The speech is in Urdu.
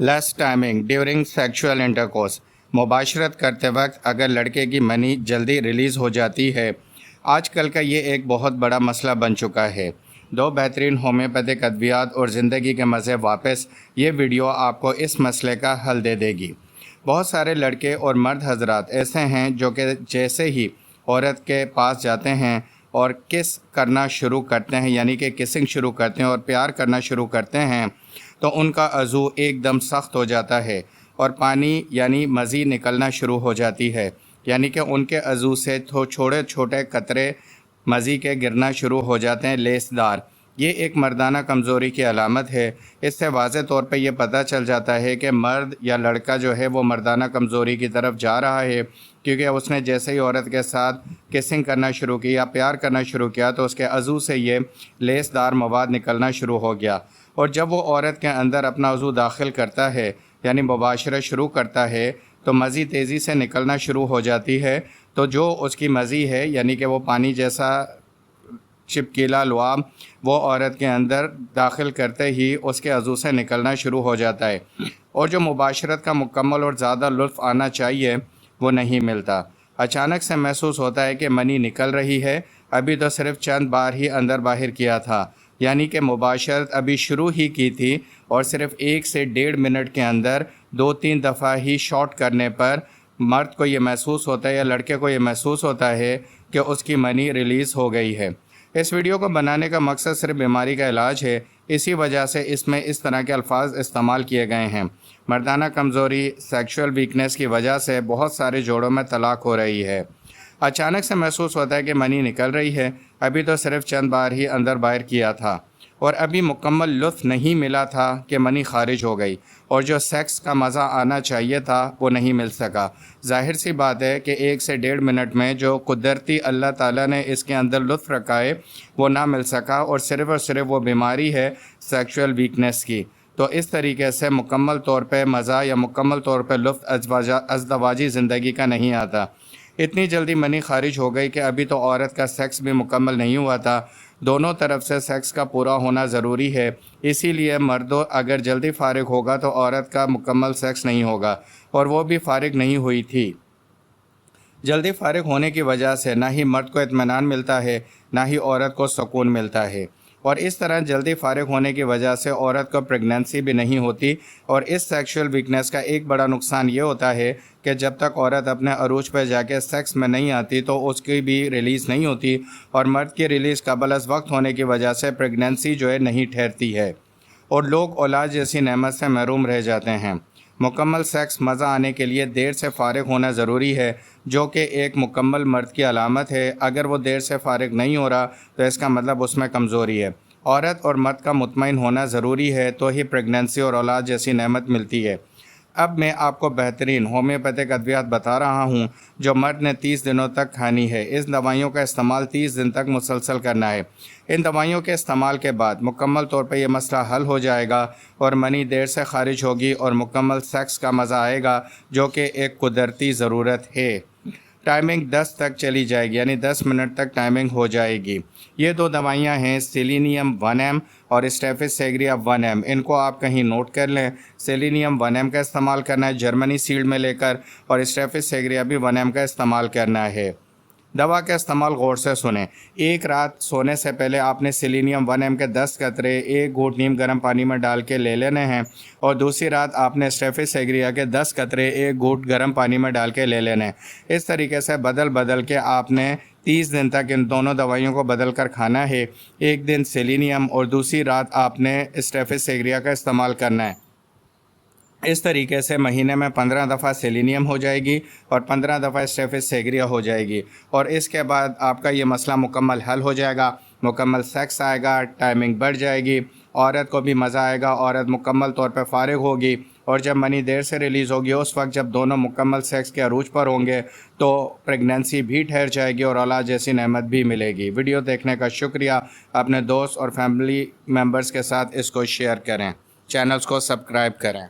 لیس ٹائمنگ ڈیورنگ سیکشول انٹرکورس، مباشرت کرتے وقت اگر لڑکے کی منی جلدی ریلیز ہو جاتی ہے۔ آج کل کا یہ ایک بہت بڑا مسئلہ بن چکا ہے۔ دو بہترین ہومیوپیتھک ادویات اور زندگی کے مزے واپس، یہ ویڈیو آپ کو اس مسئلے کا حل دے دے گی۔ بہت سارے لڑکے اور مرد حضرات ایسے ہیں جو کہ جیسے ہی عورت کے پاس جاتے ہیں اور کس کرنا شروع کرتے ہیں، یعنی کہ کسنگ شروع کرتے ہیں اور پیار کرنا شروع کرتے ہیں، تو ان کا عضو ایک دم سخت ہو جاتا ہے اور پانی یعنی مزید نکلنا شروع ہو جاتی ہے، یعنی کہ ان کے عضو سے چھوٹے چھوٹے قطرے مزید کے گرنا شروع ہو جاتے ہیں، لیس دار۔ یہ ایک مردانہ کمزوری کی علامت ہے۔ اس سے واضح طور پہ یہ پتہ چل جاتا ہے کہ مرد یا لڑکا جو ہے وہ مردانہ کمزوری کی طرف جا رہا ہے، کیونکہ اس نے جیسے ہی عورت کے ساتھ کسنگ کرنا شروع کیا، پیار کرنا شروع کیا، تو اس کے عضو سے یہ لیس دار مواد نکلنا شروع ہو گیا، اور جب وہ عورت کے اندر اپنا عضو داخل کرتا ہے یعنی مباشرت شروع کرتا ہے تو مزید تیزی سے نکلنا شروع ہو جاتی ہے۔ تو جو اس کی مزید ہے یعنی کہ وہ پانی جیسا چپکیلا لعاب وہ عورت کے اندر داخل کرتے ہی اس کے عضو سے نکلنا شروع ہو جاتا ہے، اور جو مباشرت کا مکمل اور زیادہ لطف آنا چاہیے وہ نہیں ملتا۔ اچانک سے محسوس ہوتا ہے کہ منی نکل رہی ہے، ابھی تو صرف چند بار ہی اندر باہر کیا تھا، یعنی کہ مباشرت ابھی شروع ہی کی تھی، اور صرف 1 سے 1.5 منٹ کے اندر 2-3 دفعہ ہی شارٹ کرنے پر مرد کو یہ محسوس ہوتا ہے یا لڑکے کو یہ محسوس ہوتا ہے کہ اس کی منی ریلیز ہو گئی ہے۔ اس ویڈیو کو بنانے کا مقصد صرف بیماری کا علاج ہے، اسی وجہ سے اس میں اس طرح کے الفاظ استعمال کیے گئے ہیں۔ مردانہ کمزوری، سیکشول ویکنس کی وجہ سے بہت سارے جوڑوں میں طلاق ہو رہی ہے۔ اچانک سے محسوس ہوتا ہے کہ منی نکل رہی ہے، ابھی تو صرف چند بار ہی اندر باہر کیا تھا اور ابھی مکمل لطف نہیں ملا تھا کہ منی خارج ہو گئی، اور جو سیکس کا مزہ آنا چاہیے تھا وہ نہیں مل سکا۔ ظاہر سی بات ہے کہ 1 سے 1.5 منٹ میں جو قدرتی اللہ تعالیٰ نے اس کے اندر لطف رکھا ہے وہ نہ مل سکا، اور صرف وہ بیماری ہے سیکشول ویکنس کی۔ تو اس طریقے سے مکمل طور پہ مزہ یا مکمل طور پہ لطف ازدواجی زندگی کا نہیں آتا۔ اتنی جلدی منی خارج ہو گئی کہ ابھی تو عورت کا سیکس بھی مکمل نہیں ہوا تھا۔ دونوں طرف سے سیکس کا پورا ہونا ضروری ہے، اسی لیے مردوں اگر جلدی فارغ ہوگا تو عورت کا مکمل سیکس نہیں ہوگا، اور وہ بھی فارغ نہیں ہوئی تھی۔ جلدی فارغ ہونے کی وجہ سے نہ ہی مرد کو اطمینان ملتا ہے، نہ ہی عورت کو سکون ملتا ہے، اور اس طرح جلدی فارغ ہونے کی وجہ سے عورت کو پریگننسی بھی نہیں ہوتی۔ اور اس سیکشول ویکنس کا ایک بڑا نقصان یہ ہوتا ہے کہ جب تک عورت اپنے عروج پہ جا کے سیکس میں نہیں آتی تو اس کی بھی ریلیز نہیں ہوتی، اور مرد کی ریلیز قبل از وقت ہونے کی وجہ سے پریگننسی جو ہے نہیں ٹھہرتی ہے، اور لوگ اولاد جیسی نعمت سے محروم رہ جاتے ہیں۔ مکمل سیکس مزہ آنے کے لیے دیر سے فارغ ہونا ضروری ہے، جو کہ ایک مکمل مرد کی علامت ہے۔ اگر وہ دیر سے فارغ نہیں ہو رہا تو اس کا مطلب اس میں کمزوری ہے۔ عورت اور مرد کا مطمئن ہونا ضروری ہے تو ہی پریگننسی اور اولاد جیسی نعمت ملتی ہے۔ اب میں آپ کو بہترین ہومیوپیتھک ادویات بتا رہا ہوں جو مرد نے 30 دنوں تک کھانی ہے۔ اس دوائیوں کا استعمال 30 دن تک مسلسل کرنا ہے۔ ان دوائیوں کے استعمال کے بعد مکمل طور پر یہ مسئلہ حل ہو جائے گا، اور منی دیر سے خارج ہوگی اور مکمل سیکس کا مزہ آئے گا، جو کہ ایک قدرتی ضرورت ہے۔ ٹائمنگ 10 تک چلی جائے گی، یعنی 10 منٹ تک ٹائمنگ ہو جائے گی۔ یہ دو دوائیاں ہیں سیلینیم 1 m اور اسٹیفس سیگریا 1 m۔ ان کو آپ کہیں نوٹ کر لیں۔ سیلینیم 1 m کا استعمال کرنا ہے جرمنی سیڈ میں لے کر، اور اسٹیفس سیگریا بھی 1 m کا استعمال کرنا ہے۔ دوا کا استعمال غور سے سنیں۔ ایک رات سونے سے پہلے آپ نے سیلینیم 1 m کے 10 قطرے 1 گھونٹ نیم گرم پانی میں ڈال کے لے لینے ہیں، اور دوسری رات آپ نے اسٹیفس سیگریا کے 10 قطرے 1 گھونٹ گرم پانی میں ڈال کے لے لینے ہیں۔ اس طریقے سے بدل کے آپ نے 30 دن تک ان دونوں دوائیوں کو بدل کر کھانا ہے۔ ایک دن سیلینیم اور دوسری رات آپ نے اسٹیفس سیگریا کا استعمال کرنا ہے۔ اس طریقے سے مہینے میں 15 دفعہ سیلینیم ہو جائے گی اور 15 دفعہ اسٹیفس سیگریا ہو جائے گی، اور اس کے بعد آپ کا یہ مسئلہ مکمل حل ہو جائے گا۔ مکمل سیکس آئے گا، ٹائمنگ بڑھ جائے گی، عورت کو بھی مزہ آئے گا، عورت مکمل طور پہ فارغ ہوگی، اور جب منی دیر سے ریلیز ہوگی اس وقت جب دونوں مکمل سیکس کے عروج پر ہوں گے تو پریگننسی بھی ٹھہر جائے گی اور اولاد جیسی نعمت بھی ملے گی۔ ویڈیو دیکھنے کا شکریہ۔ اپنے دوست اور فیملی ممبرز کے ساتھ اس کو شیئر کریں، چینلز کو سبسکرائب کریں۔